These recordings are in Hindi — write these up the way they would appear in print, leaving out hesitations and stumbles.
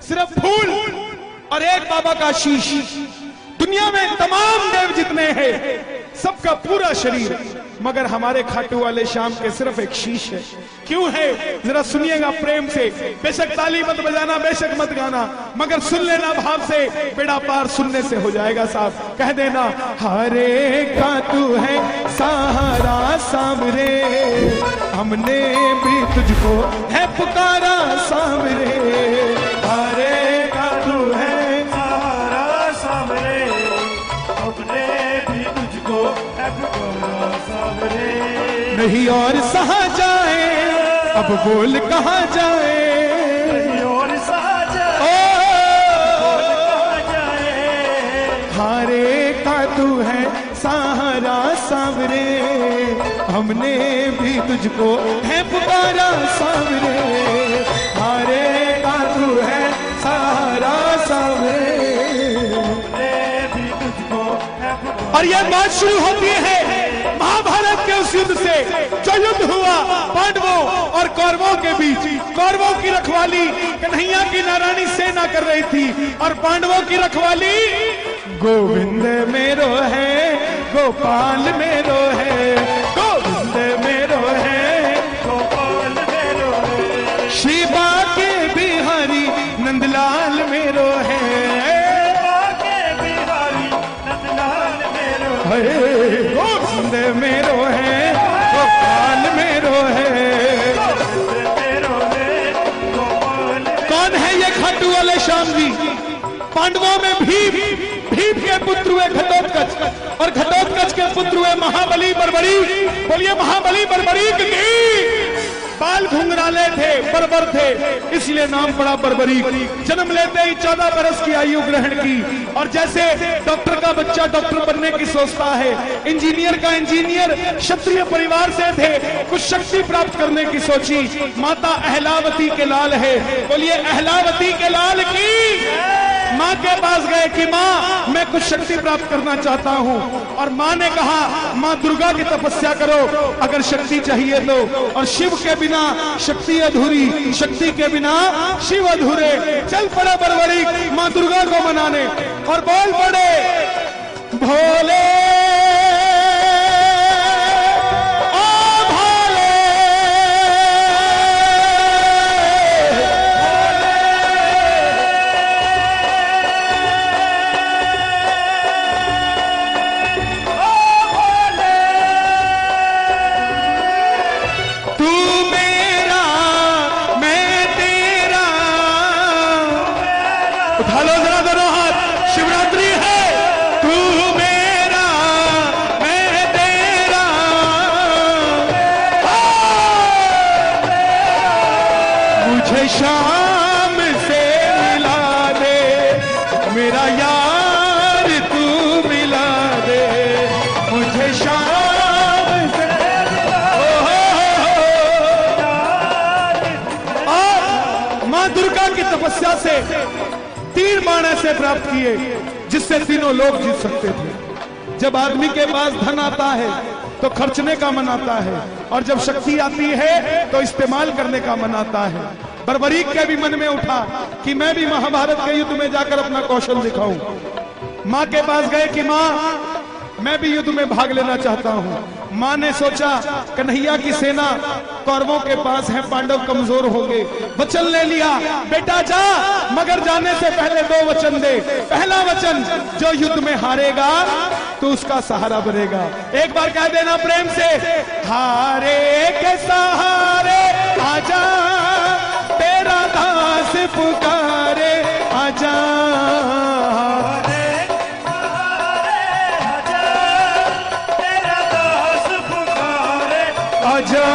सिर्फ फूल और एक बाबा का शीश। दुनिया में तमाम देव जितने हैं सबका पूरा शरीर, मगर हमारे खाटू वाले श्याम के सिर्फ एक शीश है। क्यों है जरा सुनिएगा प्रेम से। बेशक ताली मत बजाना, बेशक मत गाना, मगर सुन लेना भाव से, बेड़ा पार सुनने से हो जाएगा साहब। कह देना हरे का तू है सहारा सामरे, हमने भी तुझको है पुकारा सामरे। हरे का तू है सहारा सामरे, हमने भी तुझको है पुकारा सामरे। नहीं और सहा जाए, अब बोल कहाँ जाए, नहीं और सहा जाए, हारे का तू है सहारा सावरे, हमने भी तुझको है पुकारा सावरे। हारे का तू है सहारा सावरे, हमने भी तुझको है पुकारा। और यह बात शुरू होती है महाभारत के उस युद्ध से जो युद्ध हुआ पांडवों और कौरवों के बीच। कौरवों की रखवाली कन्हैया की नारायणी सेना कर रही थी और पांडवों की रखवाली गोविंद मेरो है, गोपाल मेरो है, गोविंद मेरो है, गोपाल मेरो है, श्री बाके बिहारी नंदलाल मेरो है, बाके बिहारी नंदलाल मेरो हरे गोविंद मेरो है, गोपाल मेरो है। मेरो है, गोपाल। कौन है ये खाटू वाले श्याम जी? पांडवों में भीम के पुत्र हुए घटोत्कच, और घटोत्कच के पुत्र हुए महाबली बर्बरीक। बोलिए महाबली बर्बरीक की। बाल घुंघराले थे, बर्बर थे, इसलिए नाम पड़ा बर्बरीक। जन्म लेते ही 14 बरस की आयु ग्रहण की, और जैसे डॉक्टर का बच्चा डॉक्टर बनने की सोचता है, इंजीनियर का इंजीनियर, क्षत्रिय परिवार से थे, कुछ शक्ति प्राप्त करने की सोची। माता अहलावती के लाल है, बोलिए अहलावती के लाल की। माँ के पास गए कि माँ मैं कुछ शक्ति प्राप्त करना चाहता हूँ, और माँ ने कहा माँ दुर्गा की तपस्या करो अगर शक्ति चाहिए तो, और शिव के बिना शक्ति अधूरी, शक्ति के बिना शिव अधूरे। चल पड़ा बर्बरीक माँ दुर्गा को मनाने, और बोल पड़े भोले शाम से मिला दे, मेरा यार तू मिला दे, मुझे शाम से। और माँ दुर्गा की तपस्या से 3 बाण ऐसे प्राप्त किए जिससे तीनों लोग जीत सकते थे। जब आदमी के पास धन आता है तो खर्चने का मन आता है, और जब शक्ति आती है तो इस्तेमाल करने का मन आता है। बर्बरीक के भी मन में उठा कि मैं भी महाभारत के युद्ध में जाकर अपना कौशल दिखाऊं। माँ के पास गए कि माँ मैं भी युद्ध में भाग लेना चाहता हूँ। माँ ने सोचा कन्हैया की सेना कौरवों के पास है, पांडव कमजोर होंगे। वचन ले लिया बेटा जा, मगर जाने से पहले 2 वचन दे। पहला वचन जो युद्ध में हारेगा तो उसका सहारा बनेगा। एक बार कह देना प्रेम से, हारे के सहारे आजा, तेरा दास पुकारे आजा, तेरा दास पुकारे आजा,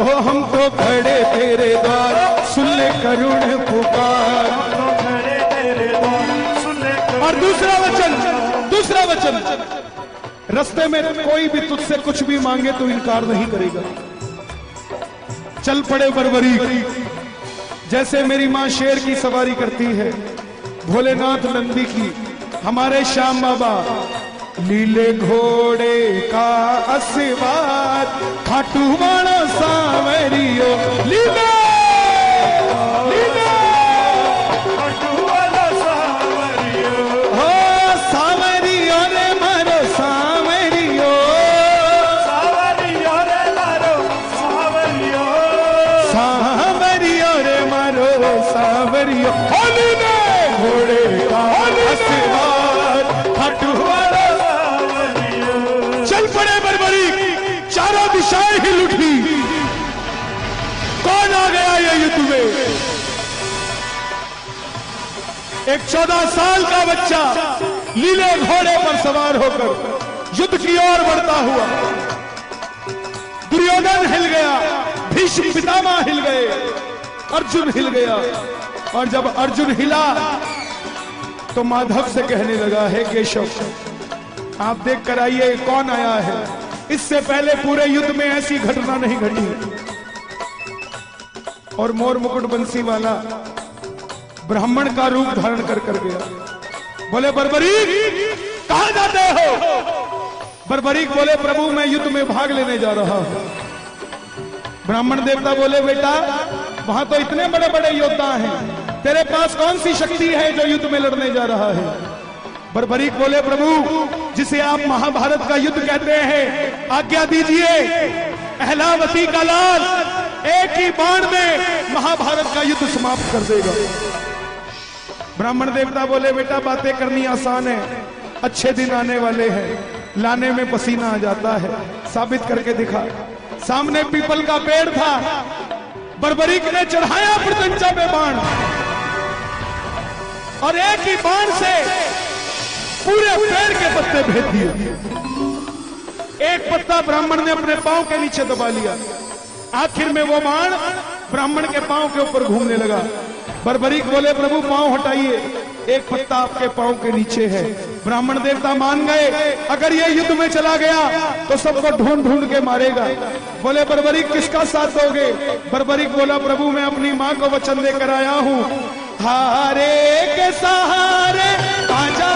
ओ हम तो खड़े तेरे द्वार, सुन ले करुण पुकार। खड़े तेरे द्वार, सुन ले। और दूसरा वचन, रास्ते में कोई भी तुझसे कुछ भी मांगे तो इनकार नहीं करेगा। चल पड़े बर्बरीक। जैसे मेरी माँ शेर की सवारी करती है, भोलेनाथ नंदी की, हमारे श्याम बाबा नीले घोड़े का आशीर्वाद, खाटू वाला सावरियो लीले लीले सावरियो होली ने घोड़े का सवार खाटू वाला चल पड़े बरबरी, चारों दिशाएं हिल उठी। कौन आ गया ये युद्ध में? एक 14 साल का बच्चा लीले घोड़े पर सवार होकर युद्ध की ओर बढ़ता हुआ। दुर्योधन हिल गया, भीष्म पितामह हिल गए, अर्जुन हिल गया। और जब अर्जुन हिला तो माधव से कहने लगा, हे केशव आप देख कर आइए कौन आया है। इससे पहले पूरे युद्ध में ऐसी घटना नहीं घटी। और मोर मुकुट बंसी वाला ब्राह्मण का रूप धारण कर गया। बोले बर्बरीक कहां जाते हो? बर्बरीक बोले प्रभु मैं युद्ध में भाग लेने जा रहा हूं। ब्राह्मण देवता बोले बेटा वहां तो इतने बड़े बड़े योद्धा हैं, तेरे पास कौन सी शक्ति है जो युद्ध में लड़ने जा रहा है? बर्बरीक बोले प्रभु जिसे आप महाभारत का युद्ध कहते हैं, आज्ञा दीजिए अहलावती का लाल एक ही बाण में महाभारत का युद्ध समाप्त कर देगा। ब्राह्मण देवता बोले बेटा बातें करनी आसान है, अच्छे दिन आने वाले हैं, लाने में पसीना आ जाता है, साबित करके दिखा। सामने पीपल का पेड़ था, बर्बरीक ने चढ़ाया प्रत्यंचा पे बाण और एक ही बाण से पूरे पेड़ के पत्ते भेद दिए। एक पत्ता ब्राह्मण ने अपने पांव के नीचे दबा लिया। आखिर में वो बाण ब्राह्मण के पांव के ऊपर घूमने लगा। बर्बरीक बोले प्रभु पांव हटाइए, एक पत्ता आपके पांव के नीचे है। ब्राह्मण देवता मान गए, अगर ये युद्ध में चला गया तो सबको ढूंढ ढूंढ के मारेगा। बोले बर्बरीक किसका साथ दोगे? बर्बरीक बोला प्रभु मैं अपनी मां को वचन देकर आया हूं, हारे के सहारे आजा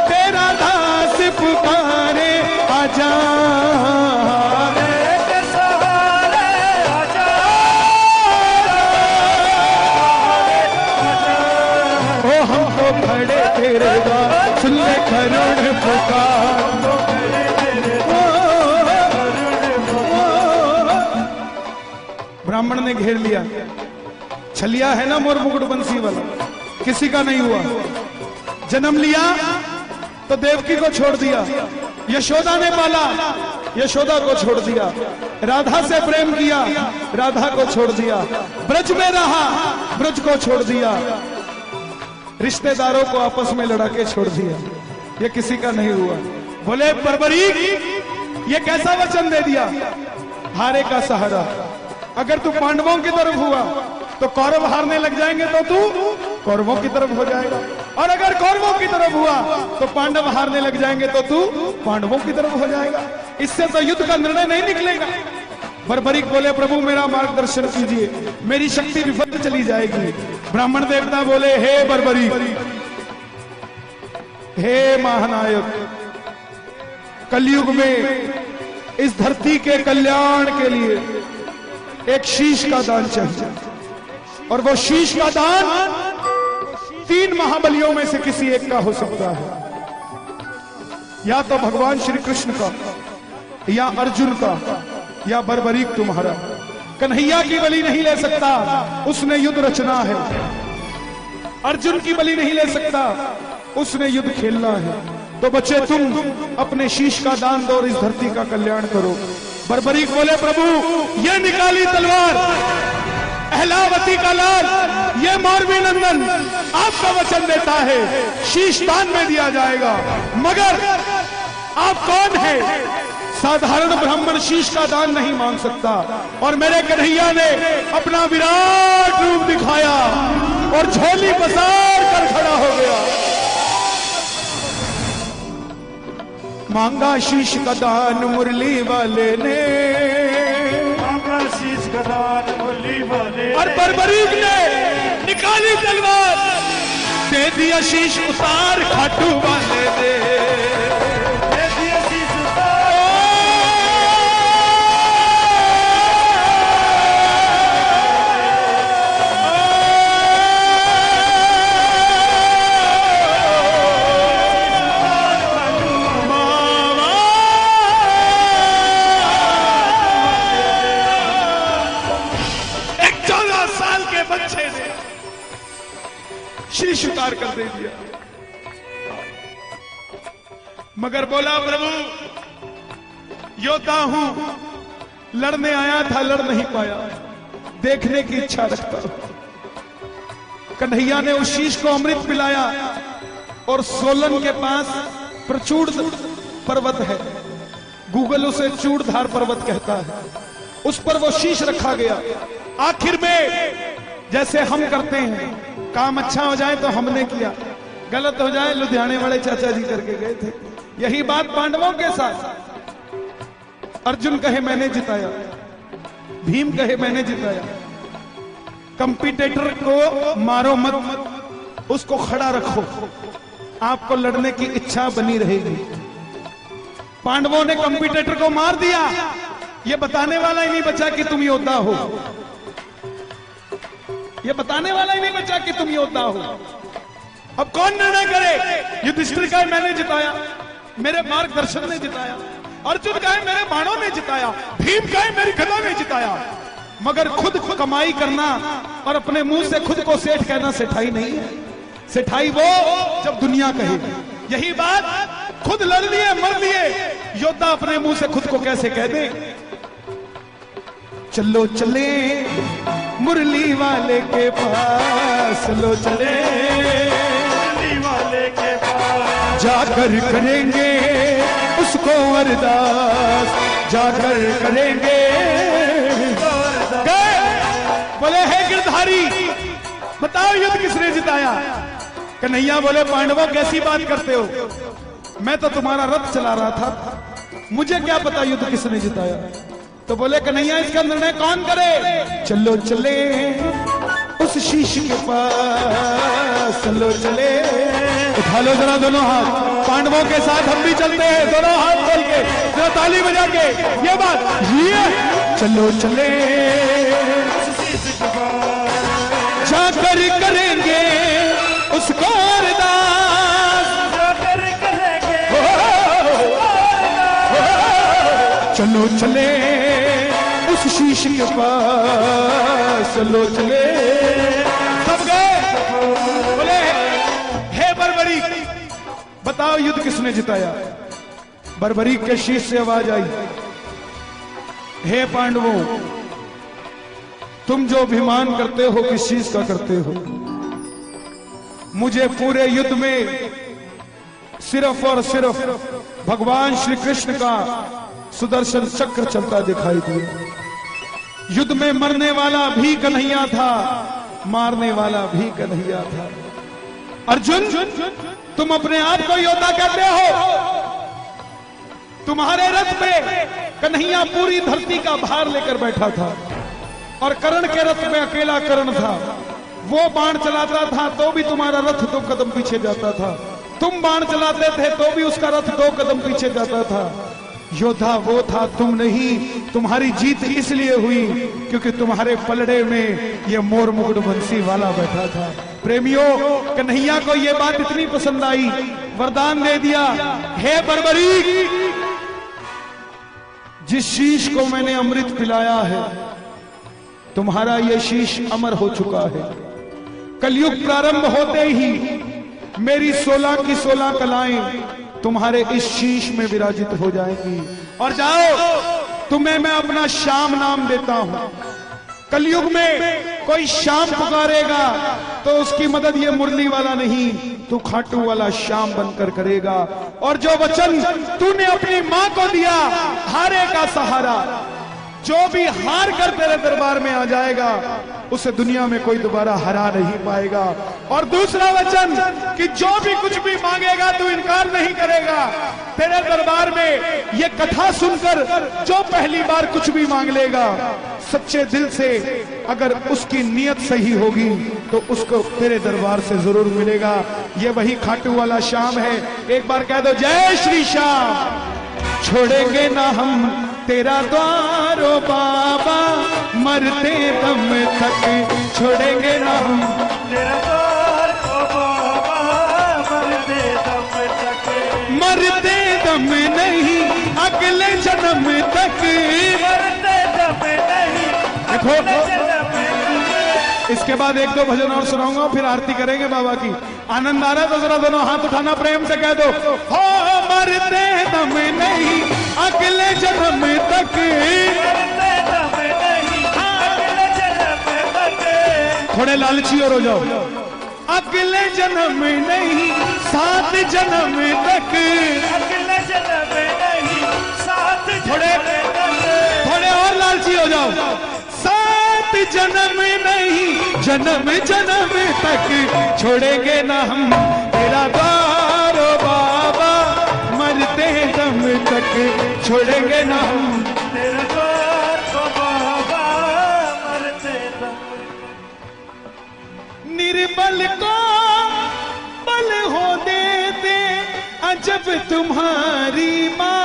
तेरा दास पुकारे, आजा खड़े तेरे द्वार सुन ले करुण पुकार। ब्राह्मण ने घेर लिया, छलिया है ना मोर मुकुट बंसी वाला, किसी का नहीं हुआ। जन्म लिया तो देवकी को छोड़ दिया, यशोदा ने पाला, यशोदा को छोड़ दिया। राधा से प्रेम किया, राधा को छोड़ दिया। ब्रज में रहा, ब्रज को छोड़ दिया। रिश्तेदारों को आपस में लड़ा के छोड़ दिया, ये किसी का नहीं हुआ। बोले बर्बरीक ये कैसा वचन दे दिया, हारे का सहारा। अगर तू पांडवों की तरफ हुआ तो कौरव हारने लग जाएंगे तो तू कौरवों की तरफ हो जाएगा, और अगर कौरवों की तरफ हुआ तो पांडव हारने लग जाएंगे तो तू पांडवों की तरफ हो जाएगा। इससे तो युद्ध का निर्णय नहीं निकलेगा। बर्बरीक बोले प्रभु मेरा मार्गदर्शन कीजिए, मेरी शक्ति विफल चली जाएगी। ब्राह्मण देवता बोले हे बर्बरीक, हे महानायक, कलयुग में इस धरती के कल्याण के लिए एक शीश का दान चाहिए, और वो शीश का दान 3 महाबलियों में से किसी एक का हो सकता है। या तो भगवान श्री कृष्ण का, या अर्जुन का, या बर्बरीक तुम्हारा। कन्हैया की बलि नहीं ले सकता, उसने युद्ध रचना है। अर्जुन की बलि नहीं ले सकता, उसने युद्ध खेलना है। तो बच्चे तुम अपने शीश का दान दो और इस धरती का कल्याण करो। बर्बरीक बोले प्रभु ये निकाली तलवार, अहलावती का लाल, ये मौरवी नंदन आपका वचन देता है शीश दान में दिया जाएगा। मगर आप कौन है? साधारण ब्राह्मण शीश का दान नहीं मांग सकता, और मेरे कन्हैया ने अपना विराट रूप दिखाया और झोली पसार कर खड़ा हो गया। मांगा शीश का दान मुरली वाले ने, मांगा शीश का दान मुरली वाले ने, और बर्बरीक ने निकाली तलवार, दे दिया शीश उतार खाटू वाले ने। बच्चे ने शीश उतार कर दे दिया। मगर बोला प्रभु योद्धा हूं, लड़ने आया था, लड़ नहीं पाया, देखने की इच्छा रखता हूं। कन्हैया ने उस शीश को अमृत पिलाया और सोलन के पास प्रचूड़ पर्वत है, गूगल उसे चूड़धार पर्वत कहता है, उस पर वो शीश रखा गया। आखिर में जैसे हम करते हैं, काम अच्छा हो जाए तो हमने किया, गलत हो जाए लुधियाने वाले चाचा जी करके गए थे। यही बात पांडवों के साथ। अर्जुन कहे मैंने जिताया, भीम कहे मैंने जिताया। कंपटीटर को मारो मत, उसको खड़ा रखो, आपको लड़ने की इच्छा बनी रहेगी। पांडवों ने कंपटीटर को मार दिया, ये बताने वाला ही नहीं बचा कि तुम योद्धा हो, ये बताने वाला ही नहीं बचा कि तुम योद्धा हो। अब कौन निर्णय करे? युधिष्ठिर का मैंने जिताया, मेरे मार्गदर्शन ने जिताया। अर्जुन का मेरे बाणों ने जिताया। भीम का मेरी गदा ने जिताया। मगर खुद कमाई करना और अपने मुंह से खुद को सेठ कहना सेठाई नहीं है। सेठाई वो जब दुनिया कहे। यही बात खुद लड़ लिए मर लिए योद्धा अपने मुंह से खुद को कैसे कह दे? चलो चले मुरली वाले के पास, चलो चले मुरली वाले के पास, जाकर करेंगे उसको अरदास, जाकर करेंगे। बोले हे गिरधारी बताओ युद्ध किसने जिताया? कन्हैया बोले पांडवों कैसी बात करते हो, मैं तो तुम्हारा रथ चला रहा था, मुझे क्या पता युद्ध किसने जिताया। तो बोले कन्हैया इसका निर्णय कौन करे? चलो चले उस शीश के पास, चलो चले। उठा लो जरा दोनों हाथ, पांडवों के साथ हम भी चलते हैं, दोनों हाथ खोल के जरा ताली बजा के ये बात ये चलो चले जाकर करेंगे उसको अरदास, जाकर करेंगे चलो चले उस शीश के पास, चलो चले। सब गए। बोले हे बर्बरीक बताओ युद्ध किसने जिताया? बर्बरीक के शीश से आवाज आई, हे पांडवों तुम जो अभिमान करते हो किस चीज का करते हो? मुझे पूरे युद्ध में सिर्फ और सिर्फ भगवान श्री कृष्ण का सुदर्शन चक्र चलता दिखाई दिया। युद्ध में मरने वाला भी कन्हैया था, मारने वाला भी कन्हैया था। अर्जुन तुम अपने आप को योद्धा कहते हो, तुम्हारे रथ पे कन्हैया पूरी धरती का भार लेकर बैठा था और कर्ण के रथ में अकेला कर्ण था। वो बाण चलाता था तो भी तुम्हारा रथ 2 कदम पीछे जाता था, तुम बाण चलाते थे तो भी उसका रथ 2 कदम पीछे जाता था। योद्धा वो था, तुम नहीं। तुम्हारी जीत इसलिए हुई क्योंकि तुम्हारे पलड़े में ये मोर मुकुट बंसी वाला बैठा था। प्रेमियों कन्हैया को ये बात इतनी पसंद आई, वरदान दे दिया, हे बर्बरीक जिस शीश को मैंने अमृत पिलाया है तुम्हारा ये शीश अमर हो चुका है। कलयुग प्रारंभ होते ही मेरी 16 की 16 कलाएं तुम्हारे इस शीश में विराजित हो जाएंगी। और जाओ तुम्हें मैं अपना श्याम नाम देता हूं। कलयुग में कोई श्याम पुकारेगा तो उसकी मदद ये मुरली वाला नहीं, तू खाटू वाला श्याम बनकर करेगा। और जो वचन तूने अपनी मां को दिया, हारे का सहारा, जो भी हार कर तेरे दरबार में आ जाएगा उसे दुनिया में कोई दोबारा हरा नहीं पाएगा। और दूसरा वचन कि जो भी कुछ भी मांगेगा तू इनकार नहीं करेगा। तेरे दरबार में ये कथा सुनकर जो पहली बार कुछ भी मांग लेगा सच्चे दिल से, अगर उसकी नीयत सही होगी तो उसको तेरे दरबार से जरूर मिलेगा। ये वही खाटू वाला श्याम है। एक बार कह दो जय श्री श्याम। छोड़ेंगे ना हम तेरा द्वारो बाबा, मरते दम तक छोड़ेंगे ना हम तेरा द्वार ओ बाबा, मरते दम तक, मरते दम नहीं अगले जन्म तक, मरते दम नहीं देखो अगले जन्म तक। इस इसके बाद एक दो भजन और सुनाऊंगा, फिर आरती करेंगे बाबा की। आनंद आ रहा है तो जरा दोनों हाथ उठाना, प्रेम से कह दो, हो मरते दम नहीं अगले जन्म तक, थोड़े लालची और हो जाओ, अगले जन्म नहीं 7 जन्म तक, अगले जन्म नहीं 7 थोड़े और लालची हो जाओ, 7 जन्म नहीं जन्म जन्म तक छोड़ेंगे ना हम तेरा द्वार ओ बाबा, मरते दम तक छोड़ेंगे ना हम तेरा द्वार ओ बाबा, मरते दम। निर्बल को बल हो देते अजब तुम्हारी माँ,